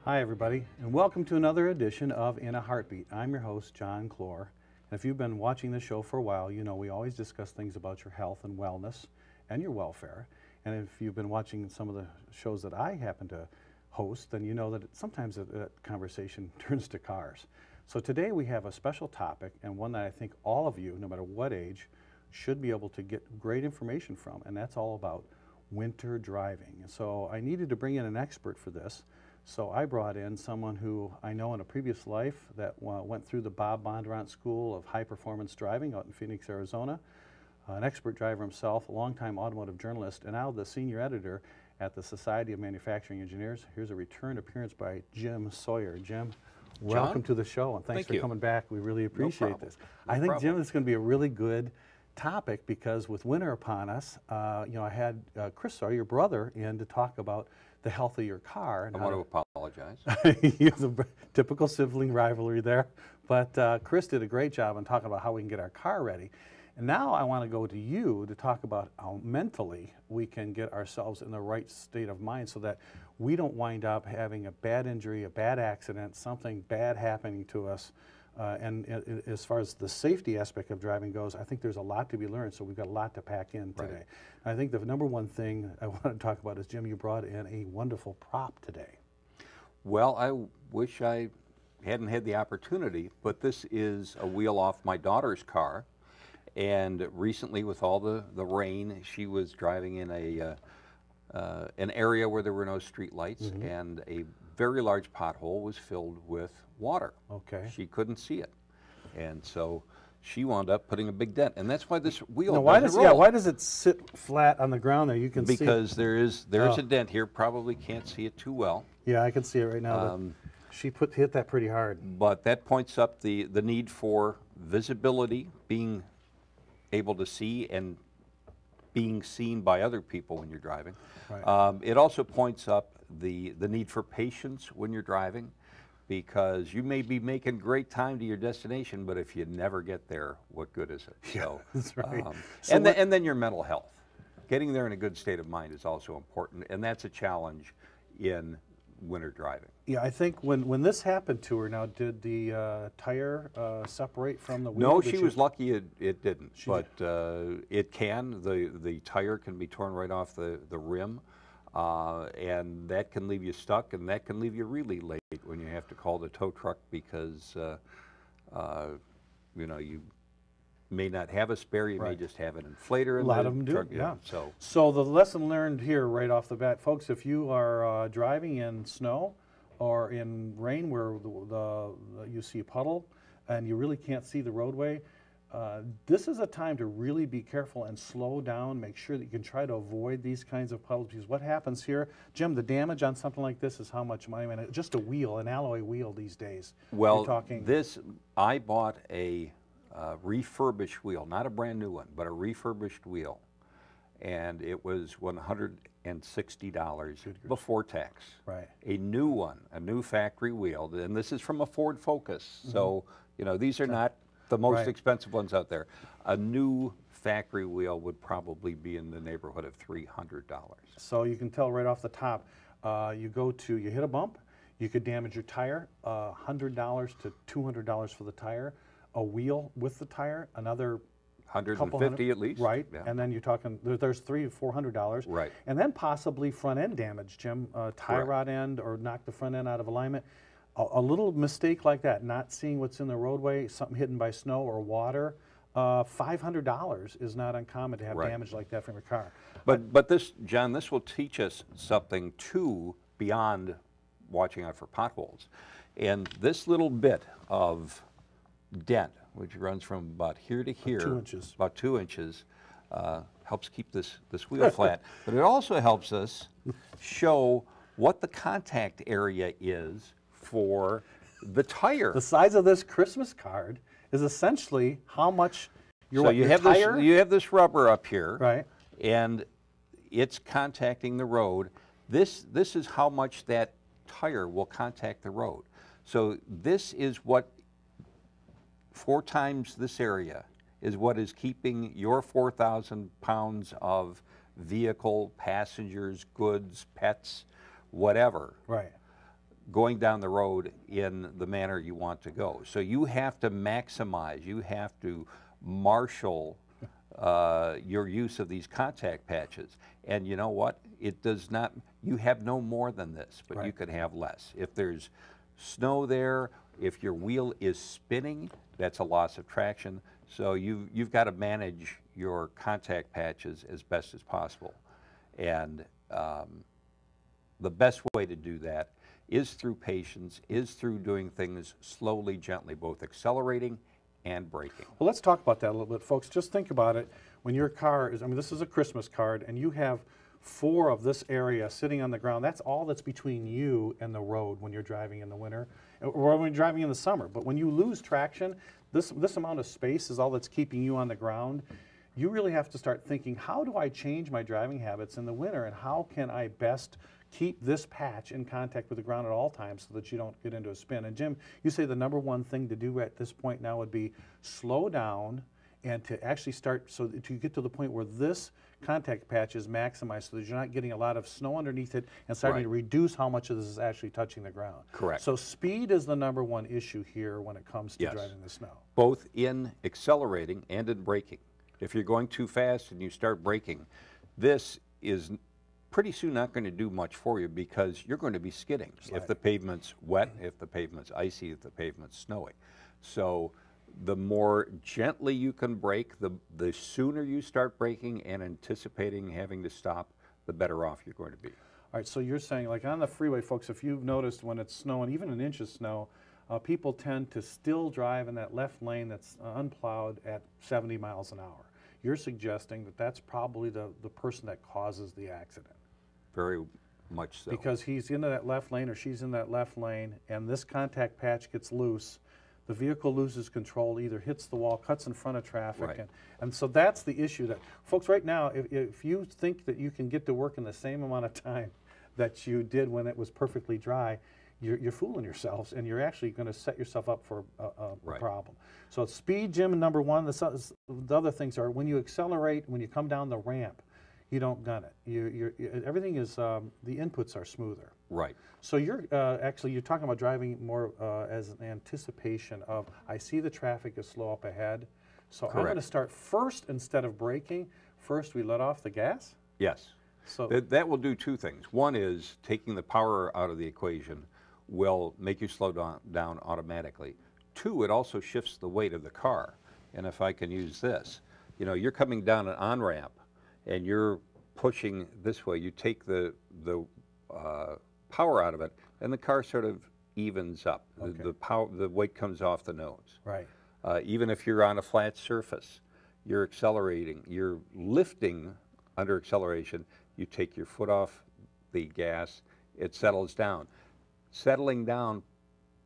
Hi everybody, and welcome to another edition of In a Heartbeat. I'm your host, John Clor, and if you've been watching this show for a while, you know we always discuss things about your health and wellness and your welfare. And if you've been watching some of the shows that I happen to host, then you know that sometimes that conversation turns to cars. So today we have a special topic, and one that I think all of you, no matter what age, should be able to get great information from, and that's all about winter driving. So I needed to bring in an expert for this. So I brought in someone who I know in a previous life that went through the Bob Bondurant School of High Performance Driving out in Phoenix, Arizona, an expert driver himself, a longtime automotive journalist, and now the senior editor at the Society of Manufacturing Engineers. Here's a return appearance by Jim Sawyer. Jim, welcome to the show, and thanks for coming back. We really appreciate this. I think, Jim, this is going to be a really good topic because with winter upon us, you know, I had Chris Sawyer, your brother, in to talk about the health of your car. And I want to apologize. It's a typical sibling rivalry there. But Chris did a great job on talking about how we can get our car ready. And now I want to go to you to talk about how mentally we can get ourselves in the right state of mind so that we don't wind up having a bad injury, a bad accident, something bad happening to us. And as far as the safety aspect of driving goes, I think there's a lot to be learned, so we've got a lot to pack in today. Right. I think the number one thing I want to talk about is, Jim, you brought in a wonderful prop today. Well, I wish I hadn't had the opportunity, but this is a wheel off my daughter's car. And recently, with all the rain, she was driving in an area where there were no street lights, and a very large pothole was filled with water. Okay. She couldn't see it, and so she wound up putting a big dent. And that's why this wheel now, why does it sit flat on the ground there? You can see because there is a dent here. Probably can't see it too well. Yeah, I can see it right now. She hit that pretty hard. But that points up the need for visibility, being able to see and being seen by other people when you're driving. Right. It also points up the need for patience when you're driving, because you may be making great time to your destination, but if you never get there, what good is it? Yeah, so, that's right. And then your mental health. Getting there in a good state of mind is also important, and that's a challenge in winter driving. Yeah, I think when this happened to her, now did the tire separate from the wheel? No, she was lucky it didn't, but it can. The tire can be torn right off the rim, and that can leave you stuck, and that can leave you really late when you have to call the tow truck because you know, you may not have a spare, you may just have an inflator in the truck. A lot of them do, yeah. So the lesson learned here right off the bat, folks, if you are driving in snow or in rain where you see a puddle and you really can't see the roadway, this is a time to really be careful and slow down, make sure that you can try to avoid these kinds of puddles, because what happens here, Jim, the damage on something like this is how much money? I mean, just a wheel, an alloy wheel these days. Well, I bought a refurbished wheel, not a brand new one, but a refurbished wheel, and it was $160 before tax. Right. A new one, a new factory wheel, and this is from a Ford Focus, so you know, these are not the most expensive ones out there. A new factory wheel would probably be in the neighborhood of $300. So you can tell right off the top, you hit a bump, you could damage your tire, $100 to $200 for the tire. A wheel with the tire, another $150 at least. Right, yeah. And then you're talking, there's $300 to $400. Right. And then possibly front end damage, Jim, tie rod end or knock the front end out of alignment. A little mistake like that, not seeing what's in the roadway, something hidden by snow or water, $500 is not uncommon to have damage like that from your car. But this, John, this will teach us something too beyond watching out for potholes. And this little bit of dent, which runs from about here to here, about 2 inches, helps keep this wheel flat. But it also helps us show what the contact area is for the tire. The size of this Christmas card is essentially how much your tire. You have this rubber up here, right? And it's contacting the road. This is how much that tire will contact the road. So this is what 4 times this area is what is keeping your 4,000 pounds of vehicle, passengers, goods, pets, whatever. Right. going down the road in the manner you want to go. So you have to maximize, you have to marshal your use of these contact patches. And you know what? It does not, you have no more than this, but you could have less. If there's snow there, if your wheel is spinning, that's a loss of traction. So you've got to manage your contact patches as best as possible. And the best way to do that is through patience, is through doing things slowly, gently, both accelerating and braking. Well, let's talk about that a little bit, folks. Just think about it. When your car is, I mean, this is a Christmas card, and you have 4 of this area sitting on the ground. That's all that's between you and the road when you're driving in the winter, or when you're driving in the summer. But when you lose traction, this amount of space is all that's keeping you on the ground. You really have to start thinking, how do I change my driving habits in the winter, and how can I best keep this patch in contact with the ground at all times so that you don't get into a spin? And Jim, you say the #1 thing to do at this point now would be slow down and to actually start, so that you get to the point where this contact patch is maximized so that you're not getting a lot of snow underneath it and starting to reduce how much of this is actually touching the ground. Correct. So speed is the #1 issue here when it comes to driving the snow. Both in accelerating and in braking. If you're going too fast and you start braking, this is pretty soon not going to do much for you because you're going to be skidding if the pavement's wet, if the pavement's icy, if the pavement's snowy. So the more gently you can brake, the sooner you start braking and anticipating having to stop, the better off you're going to be. All right, so you're saying, like on the freeway, folks, if you've noticed when it's snowing, even an inch of snow, people tend to still drive in that left lane that's unplowed at 70 miles an hour. You're suggesting that that's probably the person that causes the accident. Very much so. Because he's in that left lane or she's in that left lane, and this contact patch gets loose, the vehicle loses control, either hits the wall, cuts in front of traffic. And so that's the issue. That folks, right now, if you think that you can get to work in the same amount of time that you did when it was perfectly dry, you're fooling yourselves, and you're actually going to set yourself up for a problem. So speed, Jim, #1. The other things are when you accelerate, when you come down the ramp, you don't gun it. Everything is, the inputs are smoother. Right. So you're talking about driving more as an anticipation of, I see the traffic is slow up ahead, so I'm going to start first instead of braking. First, we let off the gas? Yes. So that will do 2 things. One is taking the power out of the equation will make you slow down automatically. 2, it also shifts the weight of the car. And if I can use this, you know, you're coming down an on-ramp and you're pushing this way, you take the power out of it, and the car sort of evens up. The weight comes off the nose. Right. Even if you're on a flat surface, you're accelerating, you're lifting under acceleration, you take your foot off the gas, it settles down. Settling down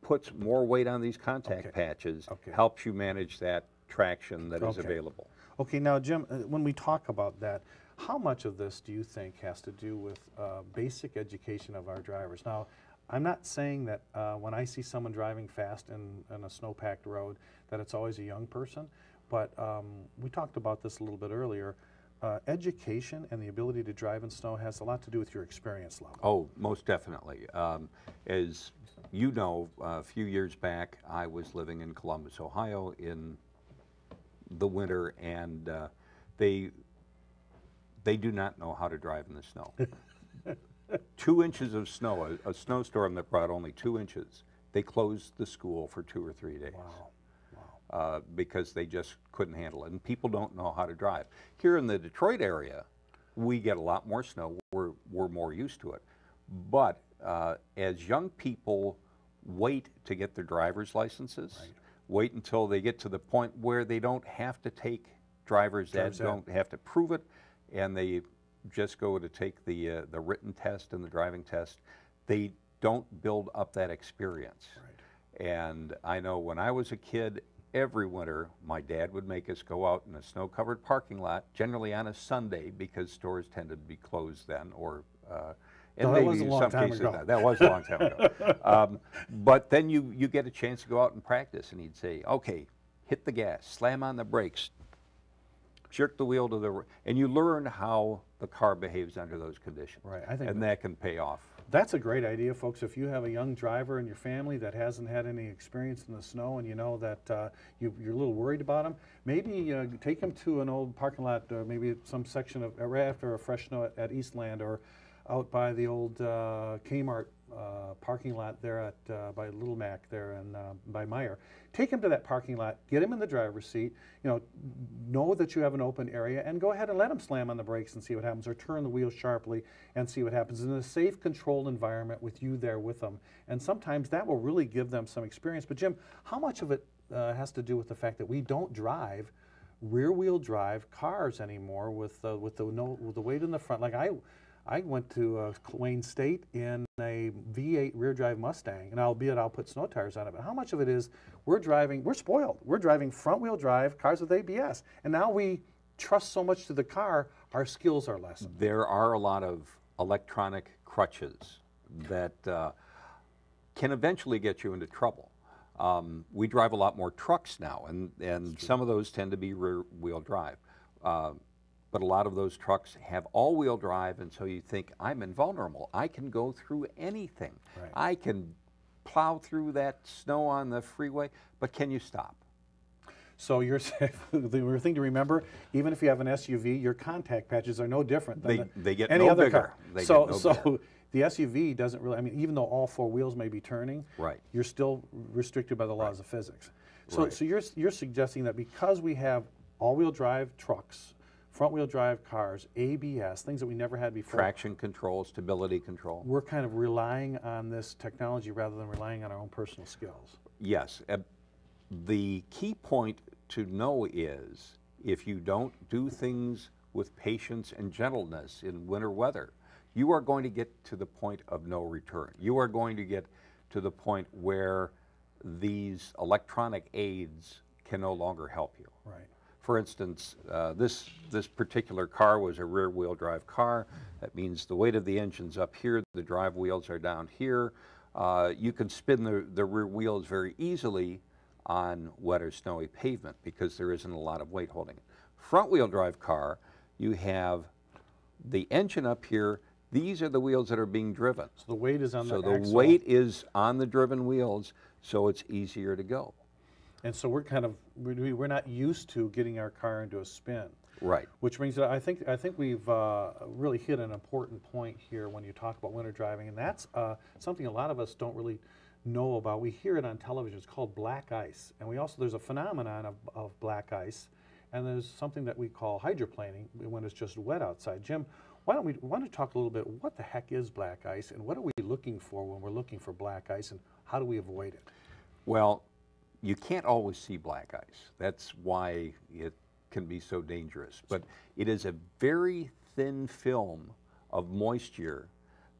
puts more weight on these contact patches, helps you manage that traction that is available. Okay, now Jim, when we talk about that, how much of this do you think has to do with basic education of our drivers? Now, I'm not saying that when I see someone driving fast in a snow-packed road that it's always a young person, but we talked about this a little bit earlier. Education and the ability to drive in snow has a lot to do with your experience level. Oh, most definitely. As you know, a few years back, I was living in Columbus, Ohio in the winter, and they do not know how to drive in the snow. 2 inches of snow, a snowstorm that brought only 2 inches, they closed the school for 2 or 3 days. Wow. Because they just couldn't handle it. And people don't know how to drive. Here in the Detroit area, we get a lot more snow. We're more used to it. But as young people wait to get their driver's licenses, wait until they get to the point where they don't have to take driver's ed, don't have to prove it, and they just go to take the written test and the driving test, they don't build up that experience. And I know when I was a kid, every winter, my dad would make us go out in a snow-covered parking lot, generally on a Sunday, because stores tended to be closed then, or and maybe in some cases that was a long time ago. But then you get a chance to go out and practice, and he'd say, "Okay, hit the gas, slam on the brakes, jerk the wheel to the right, and you learn how the car behaves under those conditions. Right, I think and that can pay off. That's a great idea, folks. If you have a young driver in your family that hasn't had any experience in the snow and you know that you're a little worried about them, maybe take them to an old parking lot, maybe some section of, right after a fresh snow at Eastland, or out by the old Kmart parking lot there at by Little Mac there and by Meyer. Take him to that parking lot, get him in the driver's seat, know that you have an open area, and go ahead and let him slam on the brakes and see what happens, or turn the wheel sharply and see what happens in a safe, controlled environment with you there with them. And sometimes that will really give them some experience. But Jim, how much of it has to do with the fact that we don't drive rear-wheel drive cars anymore with the weight in the front? Like I went to Wayne State in a V8 rear-drive Mustang, and albeit I'll put snow tires on it, but how much of it is we're spoiled. We're driving front-wheel drive cars with ABS, and now we trust so much to the car, our skills are lessened. There are a lot of electronic crutches that can eventually get you into trouble. We drive a lot more trucks now, and some of those tend to be rear-wheel drive. But a lot of those trucks have all-wheel drive, and so you think, I'm invulnerable. I can go through anything. Right. I can plow through that snow on the freeway, but can you stop? So the thing to remember, even if you have an SUV, your contact patches are no different than they get any no other bigger. car. They so get no bigger. The SUV doesn't really, I mean, even though all four wheels may be turning, right, you're still restricted by the laws of physics. So, right. so you're suggesting that because we have all-wheel drive trucks, front-wheel drive cars, ABS, things that we never had before. Traction control, stability control. We're kind of relying on this technology rather than relying on our own personal skills. Yes. The key point to know is if you don't do things with patience and gentleness in winter weather, you are going to get to the point of no return. You are going to get to the point where these electronic aids can no longer help you. Right. For instance, this particular car was a rear-wheel drive car. That means the weight of the engine's up here, the drive wheels are down here. You can spin the rear wheels very easily on wet or snowy pavement because there isn't a lot of weight holding it. Front-wheel drive car, you have the engine up here. These are the wheels that are being driven. So the weight is on the axle. So the weight is on the driven wheels, so it's easier to go. And so we're not used to getting our car into a spin. Right. Which brings, I think we've really hit an important point here when you talk about winter driving, and that's something a lot of us don't really know about. We hear it on television. It's called black ice, and there's a phenomenon of black ice, and there's something that we call hydroplaning when it's just wet outside. Jim, why don't you talk a little bit? What the heck is black ice, and what are we looking for when we're looking for black ice, and how do we avoid it? Well, you can't always see black ice. That's why it can be so dangerous. But it is a very thin film of moisture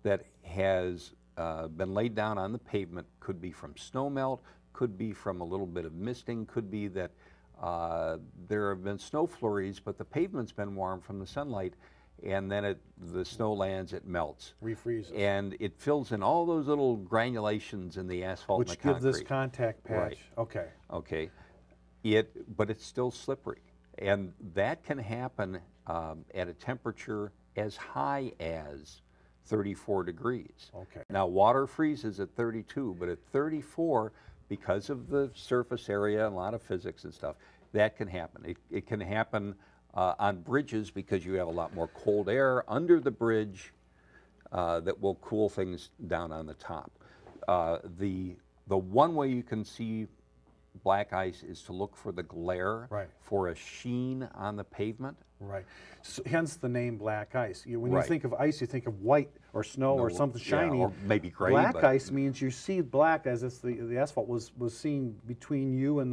that has been laid down on the pavement. Could be from snow melt, could be from a little bit of misting, could be that there have been snow flurries, but the pavement's been warm from the sunlight, and then the snow lands, it melts. Refreezes. And it fills in all those little granulations in the asphalt and the concrete. Which give this contact patch. Right. Okay. Okay. But it's still slippery. And that can happen at a temperature as high as 34 degrees. Okay. Now, water freezes at 32, but at 34, because of the surface area and a lot of physics and stuff, that can happen. It can happen on bridges because you have a lot more cold air under the bridge that will cool things down on the top. The one way you can see black ice is to look for the glare, right, for a sheen on the pavement. Right. So, hence the name black ice. When right. you think of ice, you think of white or snow or something shiny. Yeah, or maybe gray. Black ice means you see black as if the asphalt was seen between you and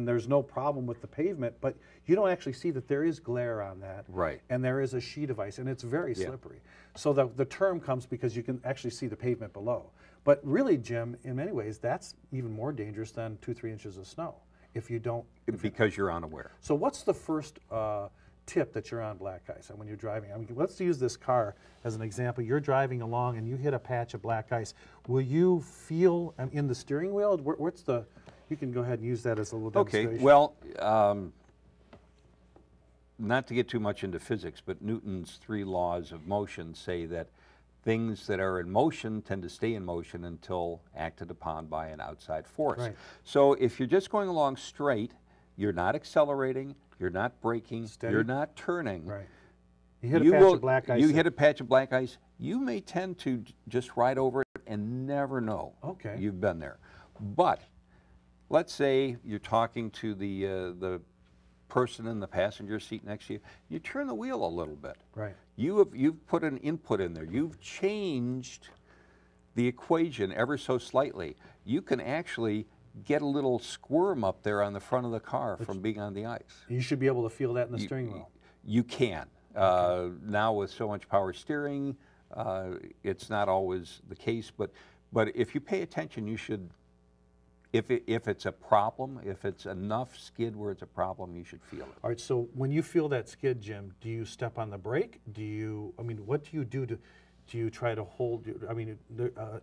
there's no problem with the pavement, but you don't actually see that there is glare on that. Right. And there is a sheet of ice, and it's very slippery. So the term comes because you can actually see the pavement below. But really, Jim, in many ways, that's even more dangerous than 2-3 inches of snow if you don't. Because you're unaware. So what's the first tip that you're on black ice and when you're driving? I mean, let's use this car as an example. You're driving along and you hit a patch of black ice. Will you feel in the steering wheel? What's the? You can go ahead and use that as a little demonstration. Okay. Well, not to get too much into physics, but Newton's 3 laws of motion say that things that are in motion tend to stay in motion until acted upon by an outside force. Right. So if you're just going along straight, you're not accelerating, you're not braking, Steady. you're not turning. Right. You hit a patch of black ice. You hit a patch of black ice, you may tend to just ride over it and never know you've been there. But let's say you're talking to the person in the passenger seat next to you, you turn the wheel a little bit. Right. You've put an input in there. You've changed the equation ever so slightly. You can actually get a little squirm up there on the front of the car from being on the ice. You should be able to feel that in the steering wheel. You can. Now with so much power steering, it's not always the case, but if you pay attention, you should. If it's a problem, if it's enough skid where it's a problem, you should feel it. All right, so when you feel that skid, Jim, do you step on the brake? Do you, I mean, what do you do to, do you try to hold, I mean,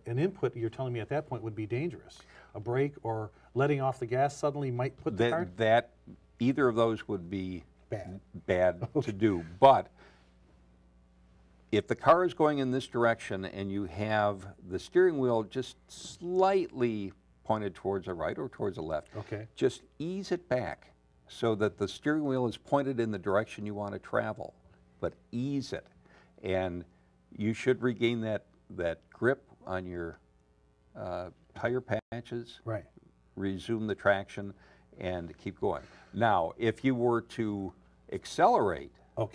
an input you're telling me at that point would be dangerous. A brake or letting off the gas suddenly might put the car? Either of those would be bad Okay. to do, but if the car is going in this direction and you have the steering wheel just slightly pointed towards the right or towards the left, just ease it back so that the steering wheel is pointed in the direction you want to travel, but ease it. And you should regain that grip on your tire patches, resume the traction, and keep going. Now, if you were to accelerate, all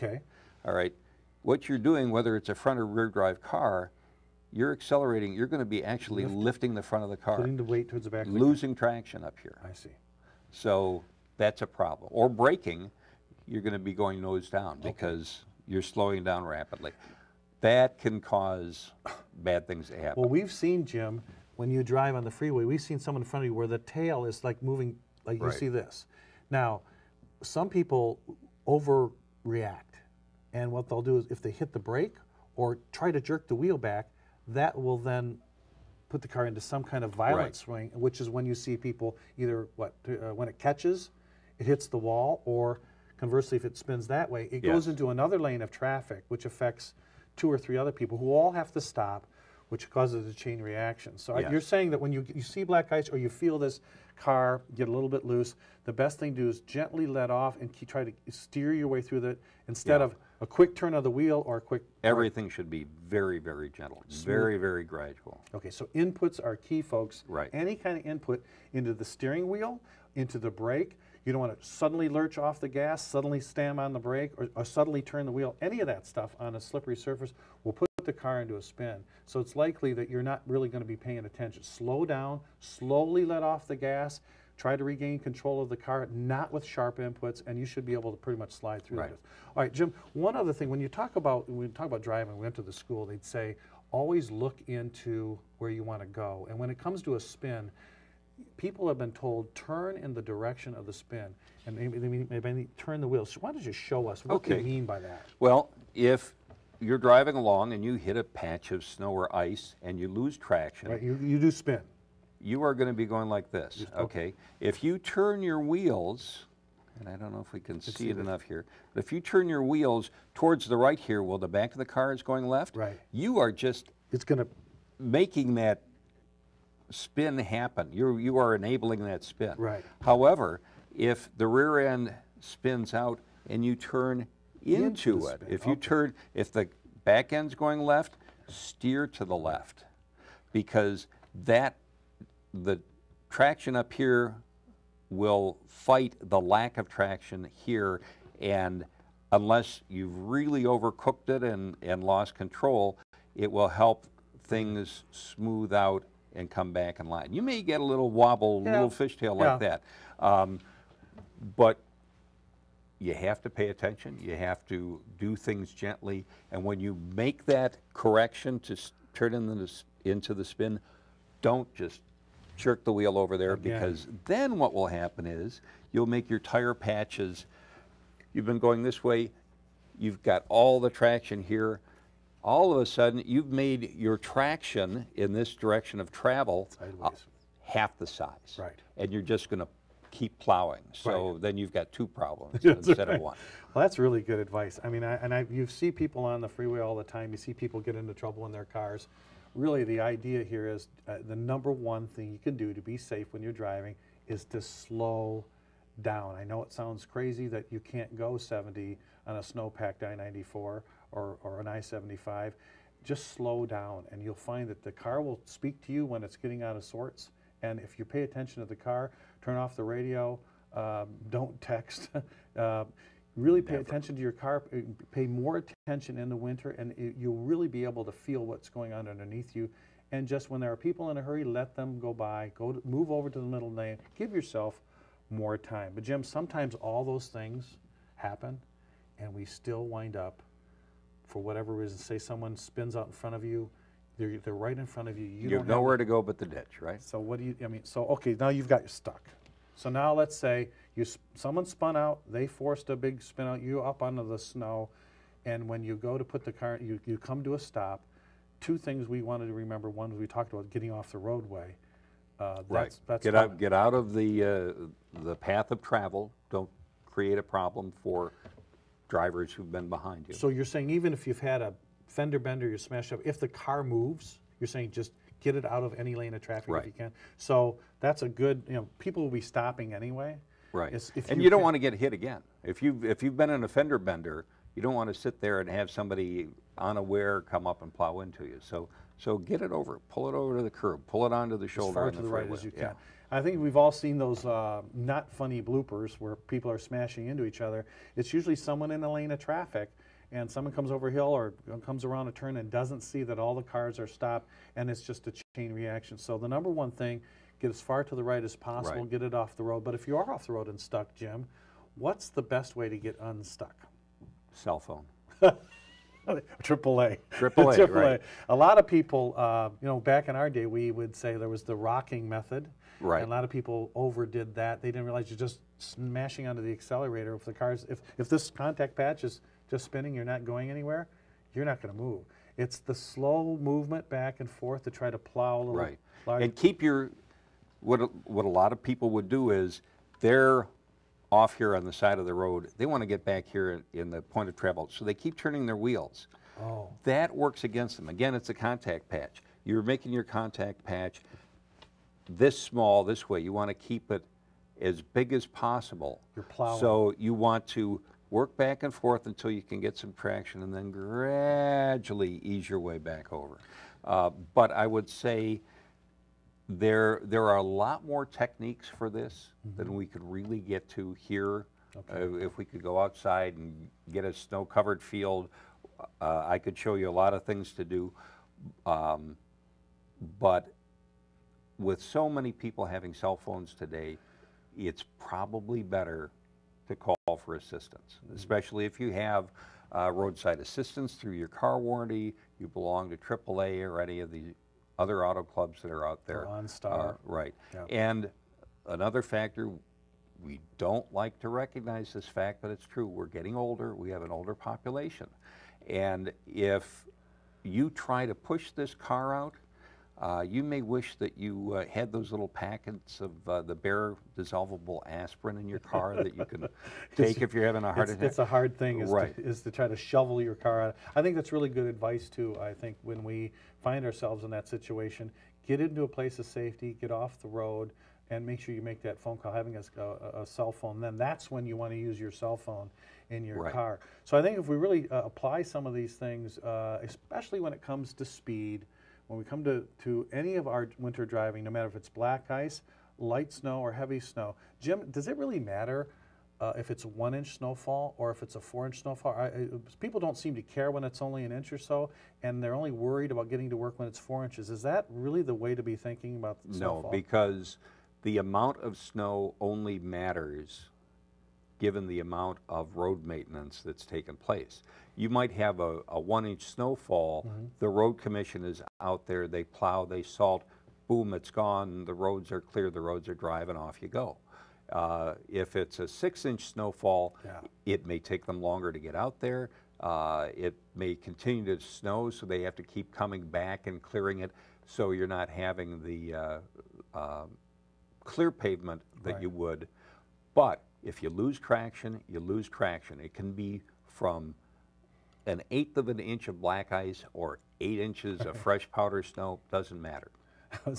right, what you're doing, whether it's a front or rear drive car, you're accelerating, you're going to be actually lifting the front of the car. Putting the weight towards the back of the losing traction up here. I see. So that's a problem. Or braking, you're going to be going nose down because you're slowing down rapidly. That can cause bad things to happen. Well, we've seen, Jim, when you drive on the freeway, we've seen someone in front of you where the tail is like moving, like you see this. Now, some people overreact, and what they'll do is if they hit the brake or try to jerk the wheel back, that will then put the car into some kind of violent swing, which is when you see people either, when it catches, it hits the wall, or conversely, if it spins that way, it goes into another lane of traffic, which affects 2 or 3 other people who all have to stop, which causes a chain reaction. So you're saying that when you see black ice or you feel this car get a little bit loose, the best thing to do is gently let off and try to steer your way through that instead of a quick turn of the wheel or a quick... Everything should be very, very gentle, very, very gradual. Okay, so inputs are key, folks. Right. Any kind of input into the steering wheel, into the brake. You don't want to suddenly lurch off the gas, suddenly slam on the brake, or suddenly turn the wheel. Any of that stuff on a slippery surface will put the car into a spin. So it's likely that you're not really going to be paying attention. Slow down, slowly let off the gas, try to regain control of the car, not with sharp inputs, and you should be able to pretty much slide through this. All right, Jim, one other thing, when we talk about driving, we went to the school, they'd say, always look into where you want to go. And when it comes to a spin, people have been told turn in the direction of the spin, and maybe turn the wheels. So why don't you show us what they mean by that? Well, if you're driving along and you hit a patch of snow or ice and you lose traction, you do spin. You are going to be going like this, If you turn your wheels, and I don't know if we can see it enough here, but if you turn your wheels towards the right here, while the back of the car is going left, you are just making that spin happen. You are enabling that spin. However, if the rear end spins out and you turn into it, if the back end's going left, steer to the left, because the traction up here will fight the lack of traction here, and unless you've really overcooked it and lost control, it will help things smooth out and come back in line. You may get a little wobble, little fishtail like that, but you have to pay attention. You have to do things gently, and when you make that correction to turn into the spin, don't just jerk the wheel over there, because then what will happen is you'll make your tire patches. You've been going this way, you've got all the traction here. All of a sudden, you've made your traction in this direction of travel half the size. And you're just going to keep plowing. So Right. then you've got two problems That's instead right. of one. Well, that's really good advice. I mean, you see people on the freeway all the time. You see people get into trouble in their cars. Really, the idea here is the number one thing you can do to be safe when you're driving is to slow down. I know it sounds crazy that you can't go 70 on a snow-packed I-94 or an I-75. Just slow down, and you'll find that the car will speak to you when it's getting out of sorts. And if you pay attention to the car, turn off the radio, don't text. Really pay attention to your car, pay more attention in the winter, and you'll really be able to feel what's going on underneath you. And just when there are people in a hurry, let them go by, move over to the middle lane, give yourself more time. But Jim, sometimes all those things happen, and we still wind up, for whatever reason, say someone spins out in front of you, they're right in front of you. You have nowhere to go but the ditch, right? So what do you, I mean, so okay, now you've got you stuck. So now let's say someone spun out, they forced a big spin out, you up onto the snow, and when you go to put the car, you come to a stop. Two things we wanted to remember. One, we talked about getting off the roadway. Right. That's Get out of the path of travel. Don't create a problem for drivers who've been behind you. So you're saying even if you've had a fender bender, you're smashed up, if the car moves, you're saying just get it out of any lane of traffic if you can. So that's a good, people will be stopping anyway. Right. And you don't want to get hit again. If you've been in a fender bender, you don't want to sit there and have somebody unaware come up and plow into you. So get it over, pull it over to the curb, pull it onto the shoulder. As far to the right as you can. I think we've all seen those not funny bloopers where people are smashing into each other. It's usually someone in a lane of traffic, and someone comes over a hill or comes around a turn and doesn't see that all the cars are stopped, and it's just a chain reaction. So the number one thing, get as far to the right as possible, get it off the road. But if you are off the road and stuck, Jim, what's the best way to get unstuck? Cell phone. AAA. AAA, right. A lot of people, back in our day, we would say there was the rocking method. Right. And a lot of people overdid that. They didn't realize you're just smashing onto the accelerator. If the car's, if this contact patch is just spinning, you're not going anywhere, you're not going to move. It's the slow movement back and forth to try to plow a little. Right. Large. And keep your, what a lot of people would do is they're off here on the side of the road. They want to get back here in the point of travel, so they keep turning their wheels. Oh. That works against them. Again, it's a contact patch. You're making your contact patch this small, this way. You want to keep it as big as possible. You're plowing. So you want to work back and forth until you can get some traction and then gradually ease your way back over. But I would say there are a lot more techniques for this than we could really get to here. Okay. If we could go outside and get a snow-covered field, I could show you a lot of things to do. But with so many people having cell phones today, it's probably better to call for assistance, especially if you have roadside assistance through your car warranty, you belong to AAA or any of the other auto clubs that are out there. OnStar. Right. Yep. And another factor, we don't like to recognize this fact, but it's true. We're getting older. We have an older population. And if you try to push this car out, you may wish that you had those little packets of the Bare dissolvable aspirin in your car that you can take if you're having a heart attack. It's a hard thing right. is to try to shovel your car out. I think that's really good advice too. I think when we find ourselves in that situation, get into a place of safety, get off the road, and make sure you make that phone call. Having a cell phone, then that's when you want to use your cell phone in your right. car. So I think if we really apply some of these things, especially when it comes to speed, when we come to any of our winter driving, no matter if it's black ice, light snow, or heavy snow, Jim, does it really matter if it's a 1-inch snowfall or if it's a 4-inch snowfall? People don't seem to care when it's only an inch or so, and they're only worried about getting to work when it's 4 inches. Is that really the way to be thinking about snowfall? No, because the amount of snow only matters given the amount of road maintenance that's taken place. You might have a 1-inch snowfall, the road commission is out there, they plow, they salt, boom, it's gone, the roads are clear, the roads are dry, and off you go. If it's a 6-inch snowfall, it may take them longer to get out there. It may continue to snow, so they have to keep coming back and clearing it, so you're not having the clear pavement that you would But if you lose traction, you lose traction. It can be from 1/8 of an inch of black ice or 8 inches of fresh powder snow, doesn't matter. All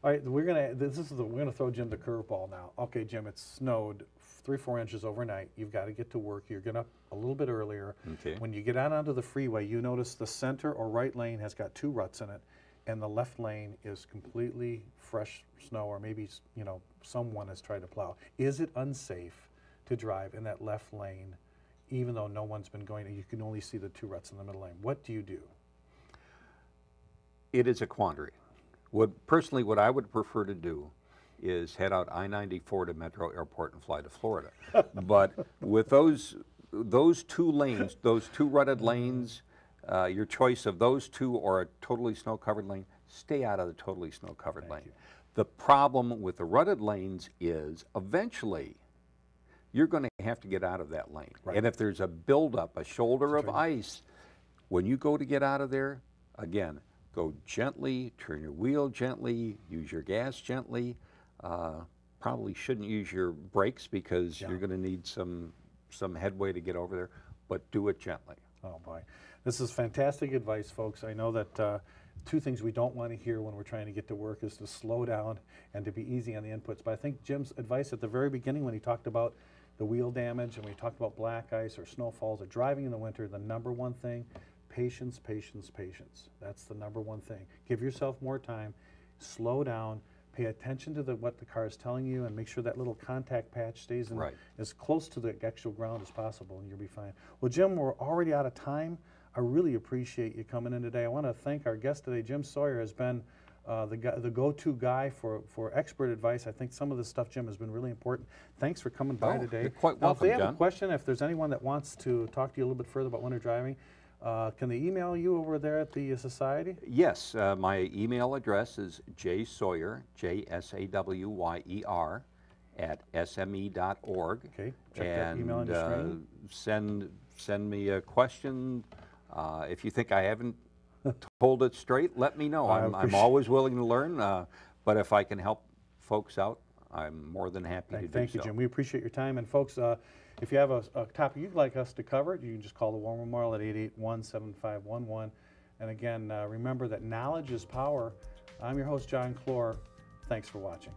right, we're gonna throw Jim the curveball now. Okay, Jim, it snowed 3-4 inches overnight. You've got to get to work. You're getting up a little bit earlier. Okay. When you get out onto the freeway, you notice the center or right lane has got 2 ruts in it, and the left lane is completely fresh snow, or maybe someone has tried to plow. Is it unsafe to drive in that left lane, even though no one's been going? You can only see the 2 ruts in the middle lane. What do you do? It is a quandary. Personally, what I would prefer to do is head out I-94 to Metro Airport and fly to Florida. But with those 2 lanes, those 2 rutted lanes, your choice of those 2 or a totally snow-covered lane, stay out of the totally snow-covered lane. The problem with the rutted lanes is eventually you're going to have to get out of that lane. Right. And if there's a buildup, a shoulder of ice, when you go to get out of there, again, go gently, turn your wheel gently, use your gas gently. Probably shouldn't use your brakes because you're going to need some headway to get over there, but do it gently. Oh boy, this is fantastic advice, folks. I know that 2 things we don't want to hear when we're trying to get to work is to slow down and to be easy on the inputs. But I think Jim's advice at the very beginning, when he talked about the wheel damage and we talked about black ice or snowfalls or driving in the winter, the #1 thing, patience, patience, patience. That's the #1 thing. Give yourself more time, slow down, pay attention to what the car is telling you, and make sure that little contact patch stays in as close to the actual ground as possible, and you'll be fine. Well, Jim, we're already out of time. I really appreciate you coming in today. I want to thank our guest today. Jim Sawyer has been the go-to guy for expert advice. I think some of this stuff, Jim, has been really important. Thanks for coming by today. You're quite welcome, now, if they have John. a question, if there's anyone that wants to talk to you a little bit further about winter driving, can they email you over there at the Society? Yes, my email address is jsawyer, JSAWYER, @sme.org. Okay, check that email on your screen. Send me a question. If you think I haven't told it straight, let me know. I'm always willing to learn, but if I can help folks out, I'm more than happy to do so. Thank you, Jim. We appreciate your time. And folks, if you have a topic you'd like us to cover, you can just call the War Memorial at 881-7511. And again, remember that knowledge is power. I'm your host, John Clor. Thanks for watching.